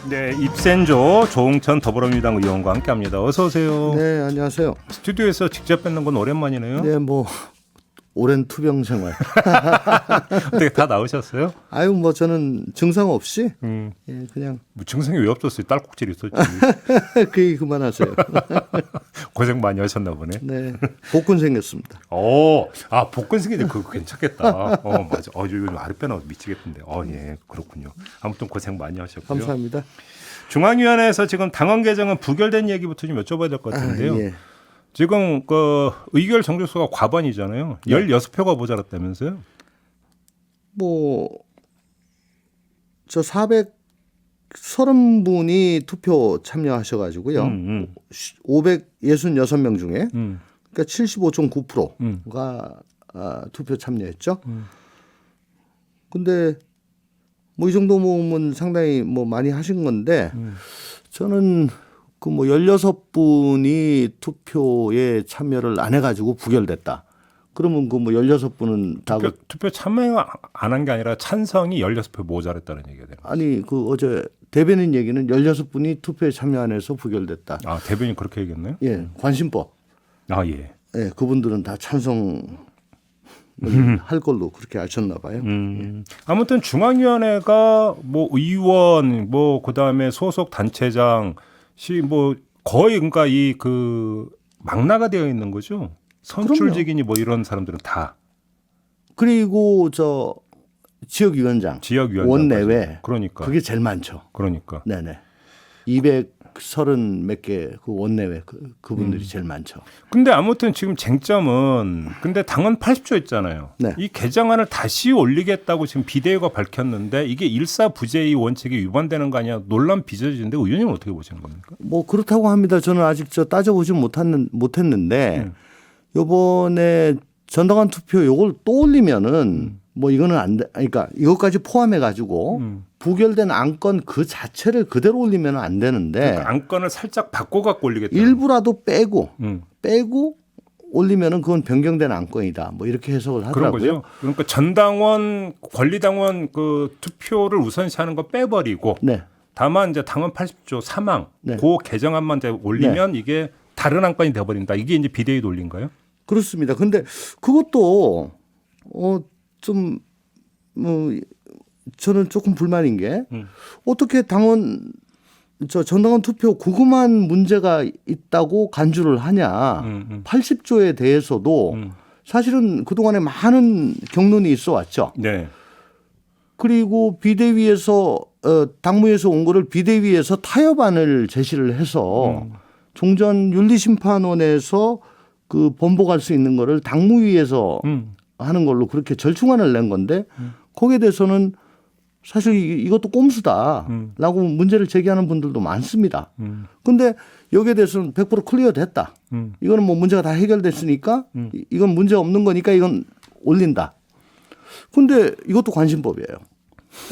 네, 입센조 조홍천 더불어민주당 의원과 함께합니다. 어서 오세요. 네, 안녕하세요. 스튜디오에서 직접 뵙는 건 오랜만이네요. 네, 뭐 오랜 투병 생활. 어떻게 다 나으셨어요? 아유, 뭐 저는 증상 없이 예, 그냥 뭐 증상이 왜 없었어요? 딸꾹질 있었지. 그 얘기 그만하세요. 고생 많이 하셨나 보네. 네, 복근 생겼습니다. 복근 생기지 그거 괜찮겠다. 맞아. 요즘 아랫배 나와서 미치겠던데. 예, 그렇군요. 아무튼 고생 많이 하셨고요. 감사합니다. 중앙위원회에서 지금 당헌 개정은 부결된 얘기부터 좀 여쭤봐야 될 것 같은데요. 예. 지금 그 의결 정족수가 과반이잖아요. 네. 16표가 모자랐다면서요? 뭐 저 430분이 투표 참여하셔가지고요. 566명 중에 그러니까 75.9%가 투표 참여했죠. 근데 뭐 이 정도 모으면 상당히 뭐 많이 하신 건데 저는 그 뭐 16분이 투표에 참여를 안 해가지고 부결됐다. 그러면 그 뭐 16분은 다 투표 참여 안 한 게 아니라 찬성이 16표 모자랐다는 얘기가 되는 거예요. 아니 그 어제 대변인 얘기는 16분이 투표에 참여 안 해서 부결됐다. 대변인 그렇게 얘기했나요? 예, 관심법. 예. 예, 그분들은 다 찬성 할 걸로 그렇게 아셨나 봐요. 아무튼 중앙위원회가 뭐 의원 뭐 그다음에 소속 단체장 뭐 거의 그러니까 이 그 망라가 되어 있는 거죠. 선출직이니 뭐 이런 사람들은 다. 그리고 저 지역위원장, 원내외 그러니까 그게 제일 많죠. 그러니까. 네네. 230 몇 개 그 원내외 그분들이 제일 많죠. 근데 아무튼 지금 쟁점은 근데 당헌 80조였잖아요. 네. 이 개정안을 다시 올리겠다고 지금 비대위가 밝혔는데 이게 일사부재의 원칙에 위반되는 거 아니야? 논란 빚어지는데 의원님은 어떻게 보시는 겁니까? 뭐 그렇다고 합니다. 저는 아직 따져보지 못했는데 요번에 전당원 투표 요걸 또 올리면은 뭐 이거는 안 돼. 그러니까 이것까지 포함해 가지고 부결된 안건 그 자체를 그대로 올리면 안 되는데 그러니까 안건을 살짝 바꿔 갖고 올리겠다. 일부라도 빼고 올리면은 그건 변경된 안건이다. 뭐 이렇게 해석을 하더라고요. 그런 거죠. 그러니까 전당원 권리당원 그 투표를 우선시하는 거 빼버리고 네. 다만 이제 당헌 80조 사망 네. 그 개정안만 이제 올리면 이게 다른 안건이 돼버린다. 이게 이제 비대위도 올린 거예요? 그렇습니다. 근데 그것도 좀 뭐 저는 조금 불만인 게 어떻게 전당원 투표 그것만 문제가 있다고 간주를 하냐. 80조에 대해서도 사실은 그동안에 많은 경론이 있어 왔죠. 네. 그리고 비대위에서 당무에서 온 거를 비대위에서 타협안을 제시를 해서 종전윤리심판원에서 그 번복할 수 있는 거를 당무위에서 하는 걸로 그렇게 절충안을 낸 건데 거기에 대해서는 사실 이것도 꼼수다라고 문제를 제기하는 분들도 많습니다. 그런데 여기에 대해서는 100% 클리어 됐다. 이거는 뭐 문제가 다 해결됐으니까 이건 문제 없는 거니까 이건 올린다. 그런데 이것도 관심법이에요.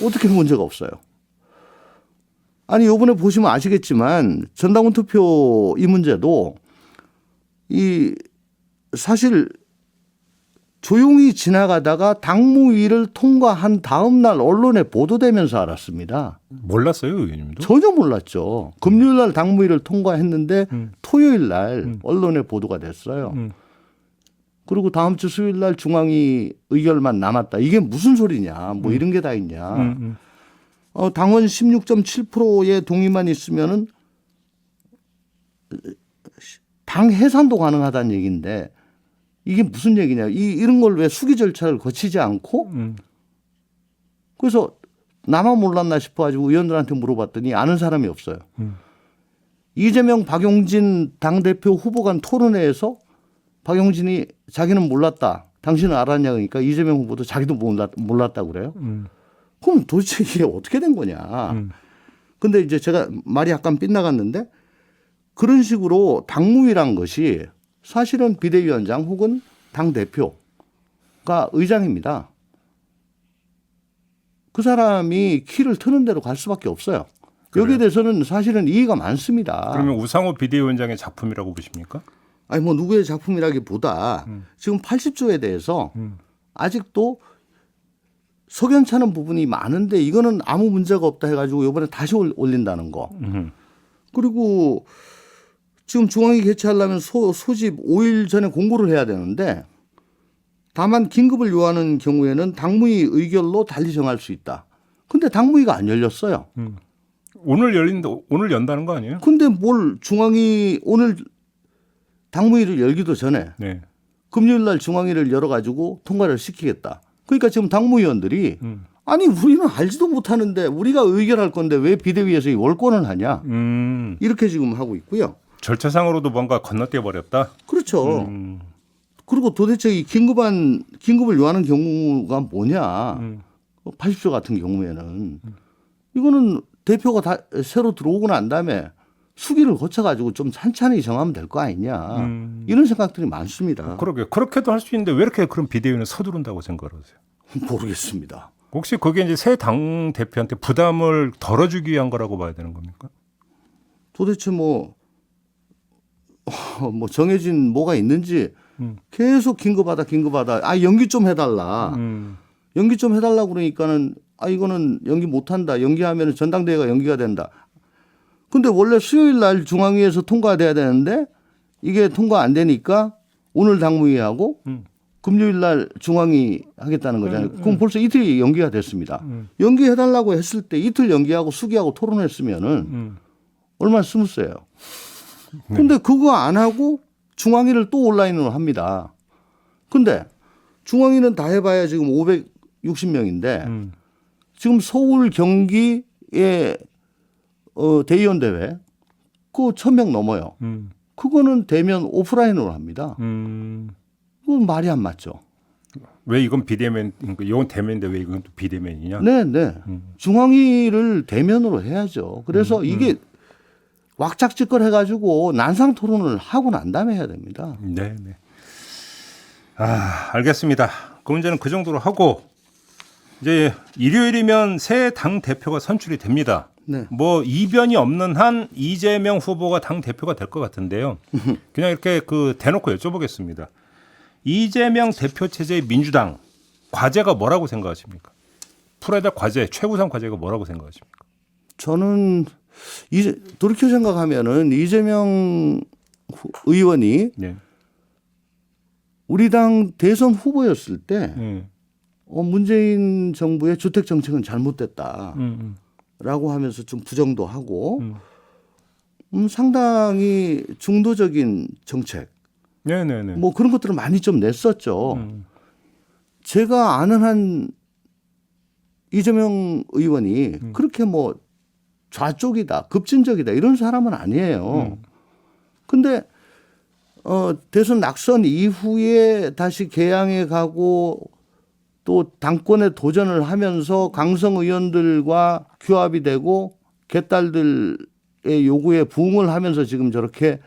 어떻게 문제가 없어요? 아니 이번에 보시면 아시겠지만 전당원 투표 이 문제도 이 사실 조용히 지나가다가 당무위를 통과한 다음 날 언론에 보도되면서 알았습니다. 몰랐어요, 의원님도? 전혀 몰랐죠. 금요일 날 당무위를 통과했는데 토요일 날 언론에 보도가 됐어요. 그리고 다음 주 수요일 날 중앙위 의결만 남았다. 이게 무슨 소리냐. 뭐 이런 게 다 있냐. 당원 16.7%의 동의만 있으면은 당 해산도 가능하다는 얘기인데 이게 무슨 얘기냐. 이런 걸 왜 수기 절차를 거치지 않고 그래서 나만 몰랐나 싶어가지고 의원들한테 물어봤더니 아는 사람이 없어요. 이재명 박용진 당대표 후보 간 토론회에서 박용진이 자기는 몰랐다. 당신은 알았냐 그러니까 이재명 후보도 자기도 몰랐다 그래요. 그럼 도대체 이게 어떻게 된 거냐. 근데 이제 제가 말이 약간 빗나갔는데 그런 식으로 당무위란 것이 사실은 비대위원장 혹은 당대표가 의장입니다. 그 사람이 키를 트는 대로 갈 수밖에 없어요. 그래요? 여기에 대해서는 사실은 이의가 많습니다. 그러면 우상호 비대위원장의 작품이라고 보십니까? 아니 뭐 누구의 작품이라기보다 지금 80조에 대해서 아직도 석연찮은 부분이 많은데 이거는 아무 문제가 없다 해가지고 이번에 다시 올린다는 거. 그리고 지금 중앙위 개최하려면 소집 5일 전에 공고를 해야 되는데 다만 긴급을 요하는 경우에는 당무위 의결로 달리 정할 수 있다. 근데 당무위가 안 열렸어요. 오늘 연다는 거 아니에요? 근데 뭘 중앙위 오늘 당무위를 열기도 전에 네. 금요일 날 중앙위를 열어가지고 통과를 시키겠다. 그러니까 지금 당무위원들이 아니 우리는 알지도 못하는데 우리가 의결할 건데 왜 비대위에서 이 월권을 하냐. 이렇게 지금 하고 있고요. 절차상으로도 뭔가 건너뛰어 버렸다. 그렇죠. 그리고 도대체 이 긴급을 요하는 경우가 뭐냐. 80조 같은 경우에는 이거는 대표가 다 새로 들어오고 난 다음에 수기를 거쳐가지고 좀 찬찬히 정하면 될 거 아니냐. 이런 생각들이 많습니다. 그러게 그렇게도 할 수 있는데 왜 이렇게 그런 비대위는 서두른다고 생각을 하세요? 모르겠습니다. 혹시 그게 이제 새 당 대표한테 부담을 덜어주기 위한 거라고 봐야 되는 겁니까? 도대체 뭐 정해진 뭐가 있는지 계속 긴급하다. 아 연기 좀 해달라. 연기 좀 해달라 그러니까는 아 이거는 연기 못한다. 연기하면 전당대회가 연기가 된다. 근데 원래 수요일 날 중앙위에서 통과돼야 되는데 이게 통과 안 되니까 오늘 당무위하고 금요일 날 중앙위 하겠다는 거잖아요. 그럼 벌써 이틀이 연기가 됐습니다. 연기해달라고 했을 때 이틀 연기하고 수기하고 토론했으면은 얼마나 스무스해요. 근데 그거 안 하고 중앙위를 또 온라인으로 합니다. 근데 중앙위는 다 해봐야 지금 560명인데 지금 서울 경기에 대의원 대회 그 1,000명 넘어요. 그거는 대면 오프라인으로 합니다. 그건 말이 안 맞죠. 왜 이건 비대면, 이건 대면인데 왜 이건 또 비대면이냐? 네. 중앙위를 대면으로 해야죠. 그래서 이게 왁작지껄 해가지고 난상 토론을 하고 난 다음에 해야 됩니다. 네. 알겠습니다. 그 문제는 그 정도로 하고 이제 일요일이면 새 당 대표가 선출이 됩니다. 네. 뭐 이변이 없는 한 이재명 후보가 당 대표가 될 것 같은데요. 그냥 이렇게 대놓고 여쭤보겠습니다. 이재명 대표 체제의 민주당 과제가 뭐라고 생각하십니까? 풀어야 될 과제, 최우선 과제가 뭐라고 생각하십니까? 저는 이제 돌이켜 생각하면은 이재명 의원이 네. 우리 당 대선 후보였을 때 문재인 정부의 주택 정책은 잘못됐다라고 하면서 좀 부정도 하고 상당히 중도적인 정책 네네네. 뭐 그런 것들을 많이 좀 냈었죠. 제가 아는 한 이재명 의원이 그렇게 뭐 좌쪽이다, 급진적이다 이런 사람은 아니에요. 근데 대선 낙선 이후에 다시 개항에 가고 또 당권에 도전을 하면서 강성 의원들과 규합이 되고 개딸들의 요구에 부응을 하면서 지금 저렇게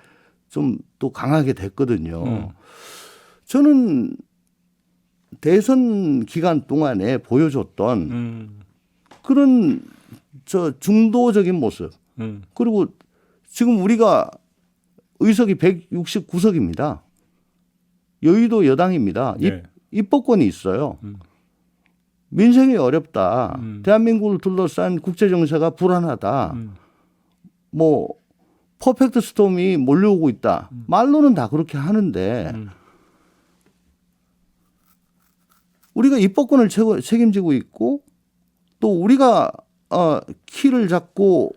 좀 또 강하게 됐거든요. 저는 대선 기간 동안에 보여줬던 그런 중도적인 모습 그리고 지금 우리가 의석이 169석입니다. 여의도 여당입니다. 네. 입법권이 있어요. 민생이 어렵다. 대한민국을 둘러싼 국제 정세가 불안하다. 뭐 퍼펙트 스톰이 몰려오고 있다. 말로는 다 그렇게 하는데 우리가 입법권을 책임지고 있고 또 우리가 키를 잡고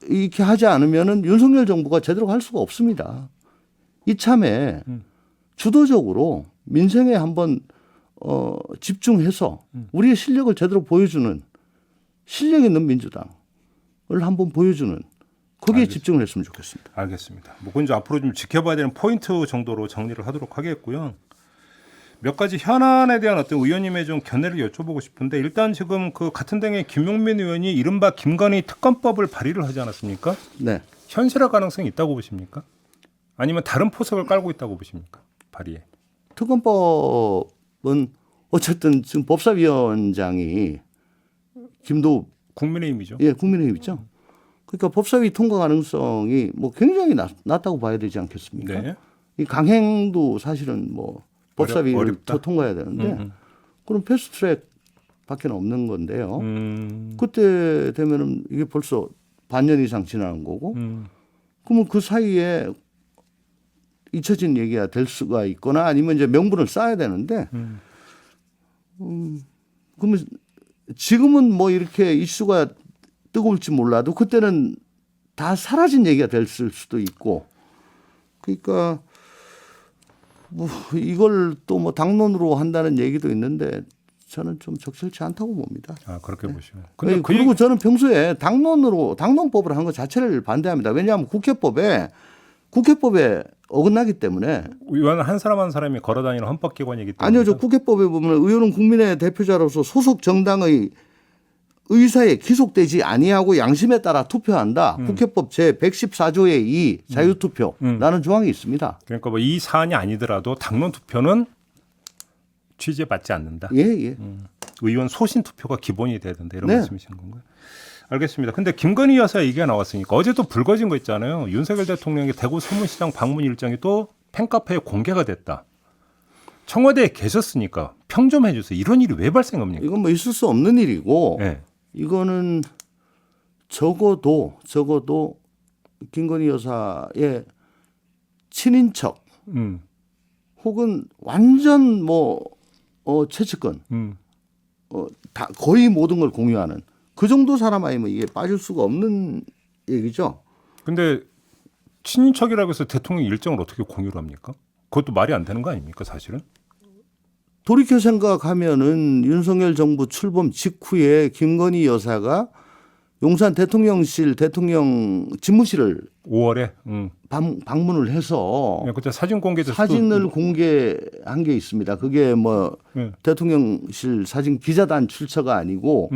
이렇게 하지 않으면은 윤석열 정부가 제대로 할 수가 없습니다. 이참에 주도적으로 민생에 한번 집중해서 우리의 실력을 제대로 보여주는 실력 있는 민주당을 한번 보여주는 거기에 알겠습니다. 집중을 했으면 좋겠습니다. 알겠습니다. 뭐 그건 이제 앞으로 좀 지켜봐야 되는 포인트 정도로 정리를 하도록 하겠고요. 몇 가지 현안에 대한 어떤 의원님의 좀 견해를 여쭤보고 싶은데 일단 지금 같은 당의 김용민 의원이 이른바 김건희 특검법을 발의를 하지 않았습니까? 네. 현실화 가능성이 있다고 보십니까? 아니면 다른 포석을 깔고 있다고 보십니까? 발의에. 특검법은 어쨌든 지금 법사위원장이 김도우 국민의힘이죠. 예, 국민의힘이죠. 그러니까 법사위 통과 가능성이 뭐 굉장히 낮다고 봐야 되지 않겠습니까? 네. 이 강행도 사실은 뭐 법사위를 어렵다. 통과해야 되는데 그럼 패스트트랙 밖에 없는 건데요. 그때 되면은 이게 벌써 반년 이상 지나는 거고, 그러면 그 사이에 잊혀진 얘기가 될 수가 있거나 아니면 이제 명분을 쌓아야 되는데, 그러면 지금은 뭐 이렇게 이슈가 뜨거울지 몰라도 그때는 다 사라진 얘기가 될 수도 있고, 그러니까 뭐 이걸 또 뭐 당론으로 한다는 얘기도 있는데 저는 좀 적절치 않다고 봅니다. 아, 그렇게 보시면. 근데 그리고 저는 평소에 당론법을 한 것 자체를 반대합니다. 왜냐하면 국회법에 어긋나기 때문에. 의원 한 사람 한 사람이 걸어다니는 헌법기관이기 때문에. 아니요, 저 국회법에 보면 의원은 국민의 대표자로서 소속 정당의 의사에 기속되지 아니하고 양심에 따라 투표한다. 국회법 제 114조의 2 자유투표라는 조항이 있습니다. 그러니까 뭐 이 사안이 아니더라도 당론 투표는 취재받지 않는다. 예. 의원 소신 투표가 기본이 돼야 된다 이런 말씀이신 건가요? 알겠습니다. 근데 김건희 여사 얘기가 나왔으니까 어제 또 불거진 거 있잖아요. 윤석열 대통령의 대구 서문시장 방문 일정이 또 팬카페에 공개가 됐다. 청와대에 계셨으니까 평 좀 해주세요. 이런 일이 왜 발생합니까? 이건 뭐 있을 수 없는 일이고 네. 이거는 적어도 김건희 여사의 친인척 혹은 완전 최측근 다 거의 모든 걸 공유하는 그 정도 사람 아니면 이게 빠질 수가 없는 얘기죠. 근데 친인척이라고 해서 대통령 일정을 어떻게 공유를 합니까? 그것도 말이 안 되는 거 아닙니까 사실은? 돌이켜 생각하면은 윤석열 정부 출범 직후에 김건희 여사가 용산 대통령실 대통령 집무실을 5월에 방문을 해서 그때 사진 공개도 사진을 공개한 게 있습니다. 그게 뭐 대통령실 사진 기자단 출처가 아니고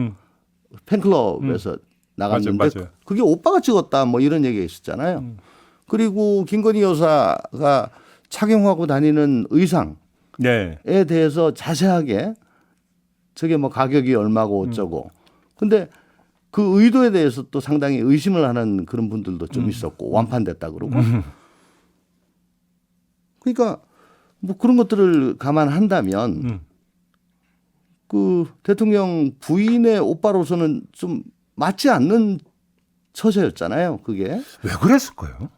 팬클럽에서 나갔는데 맞아요. 그게 오빠가 찍었다 뭐 이런 얘기가 있었잖아요. 그리고 김건희 여사가 착용하고 다니는 의상에 대해서 자세하게 저게 뭐 가격이 얼마고 어쩌고. 근데 그 의도에 대해서 또 상당히 의심을 하는 그런 분들도 좀 있었고 완판됐다 그러고. 그러니까 뭐 그런 것들을 감안한다면 그 대통령 부인의 오빠로서는 좀 맞지 않는 처세였잖아요. 그게. 왜 그랬을까요?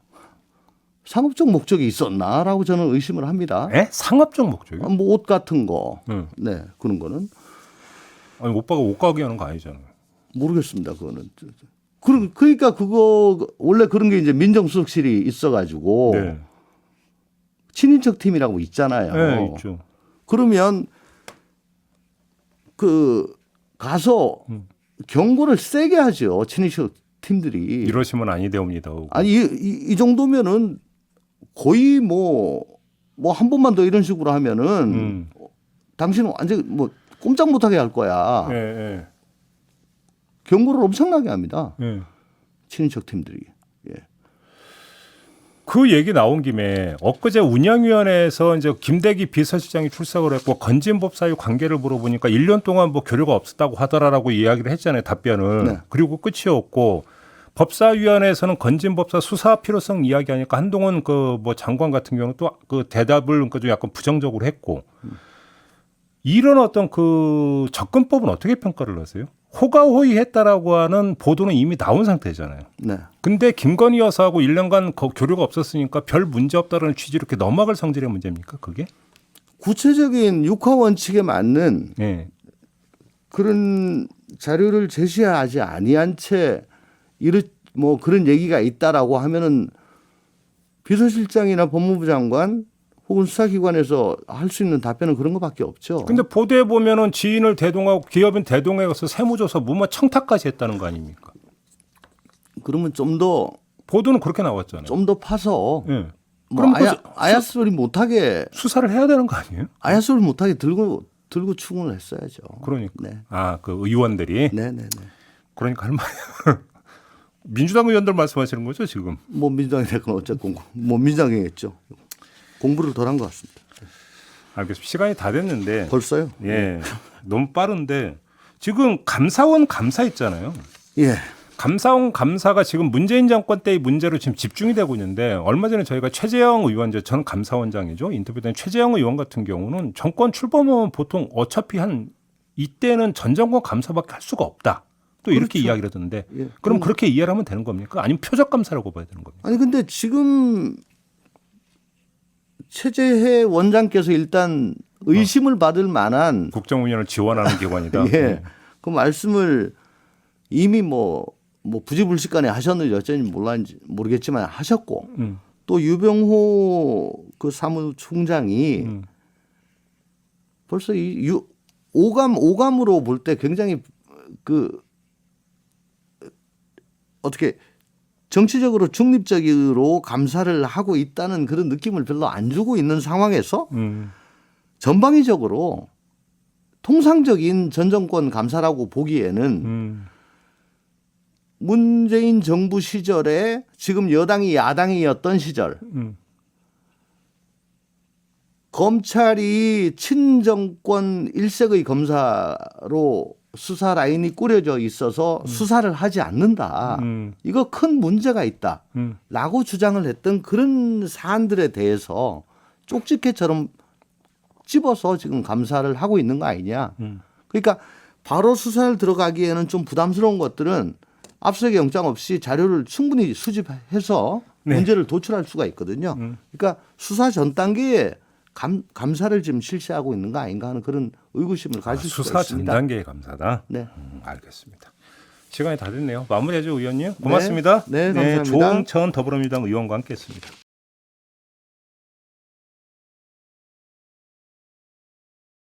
상업적 목적이 있었나라고 저는 의심을 합니다. 상업적 목적이요? 뭐 옷 같은 거. 네, 그런 거는. 아니 오빠가 옷 가게 하는 거 아니잖아요. 모르겠습니다. 그거는. 그러니까 그거 원래 그런 게 이제 민정수석실이 있어가지고 친인척 팀이라고 있잖아요. 네, 있죠. 그러면 그 가서 경고를 세게 하죠. 친인척 팀들이. 이러시면 아니되옵니다. 아니 이 정도면은 거의 뭐 한 번만 더 이런 식으로 하면은 당신은 완전 뭐 꼼짝 못하게 할 거야. 경고를 엄청나게 합니다. 친인척 팀들이. 그 얘기 나온 김에 엊그제 운영위원회에서 이제 김대기 비서실장이 출석을 했고 건진법 사유 관계를 물어보니까 1년 동안 뭐 교류가 없었다고 하더라라고 이야기를 했잖아요. 답변을. 그리고 끝이었고 법사위원회에서는 건진법사 수사 필요성 이야기하니까 한동훈 그 뭐 장관 같은 경우는 또 그 대답을 좀 약간 부정적으로 했고 이런 어떤 그 접근법은 어떻게 평가를 하세요? 호가호위했다라고 하는 보도는 이미 나온 상태잖아요. 네. 근데 김건희 여사하고 1년간 교류가 없었으니까 별 문제 없다라는 취지로 이렇게 넘어갈 성질의 문제입니까? 그게? 구체적인 육하 원칙에 맞는 그런 자료를 제시하지 아니한 채 뭐 그런 얘기가 있다라고 하면은 비서실장이나 법무부 장관 혹은 수사기관에서 할 수 있는 답변은 그런 것밖에 없죠. 근데 보도에 보면은 지인을 대동하고 기업인 대동에 가서 세무조사 무마 청탁까지 했다는 거 아닙니까? 그러면 좀 더 보도는 그렇게 나왔잖아요. 좀 더 파서 뭐 그럼 아야 소리 못하게 수사를 해야 되는 거 아니에요? 아야 소리 못하게 들고 추궁을 했어야죠. 그러니까. 네. 그 의원들이. 네네네. 그러니까 할 말이에요. 민주당 의원들 말씀하시는 거죠 지금? 뭐 민주당이 됐건 어쨌건 뭐 민주당이겠죠. 공부를 덜 한 것 같습니다. 알겠습니다. 시간이 다 됐는데. 벌써요? 너무 빠른데 지금 감사원 감사 있잖아요. 감사원 감사가 지금 문재인 정권 때의 문제로 지금 집중이 되고 있는데 얼마 전에 저희가 최재형 의원, 전 감사원장이죠. 인터뷰된 최재형 의원 같은 경우는 정권 출범하면 보통 어차피 한 이때는 전 정권 감사밖에 할 수가 없다. 또 이렇게 그렇죠. 이야기를 하던데 예. 그럼 그렇게 이해를 하면 되는 겁니까? 아니면 표적 감사라고 봐야 되는 겁니까? 아니 근데 지금 최재해 원장께서 일단 의심을 받을 만한 국정운영을 지원하는 기관이다. 예, 그 말씀을 이미 뭐 부지불식간에 하셨는지 어쩐지 모르겠지만 하셨고 또 유병호 그 사무총장이 벌써 오감으로 볼 때 굉장히 그 어떻게 정치적으로 중립적으로 감사를 하고 있다는 그런 느낌을 별로 안 주고 있는 상황에서 전방위적으로 통상적인 전 정권 감사라고 보기에는 문재인 정부 시절에 지금 여당이 야당이었던 시절 검찰이 친정권 일색의 검사로 수사 라인이 꾸려져 있어서 수사를 하지 않는다. 이거 큰 문제가 있다라고 주장을 했던 그런 사안들에 대해서 쪽집게처럼 집어서 지금 감사를 하고 있는 거 아니냐. 그러니까 바로 수사를 들어가기에는 좀 부담스러운 것들은 압수수색 영장 없이 자료를 충분히 수집해서 네. 문제를 도출할 수가 있거든요. 그러니까 수사 전 단계에 감사를 지금 실시하고 있는 거 아닌가 하는 그런 의구심을 가질 수가 수사 전 있습니다. 단계의 감사다. 네. 알겠습니다. 시간이 다 됐네요. 마무리해줘 의원님. 고맙습니다. 네, 감사합니다. 조홍천 더불어민주당 의원과 함께했습니다.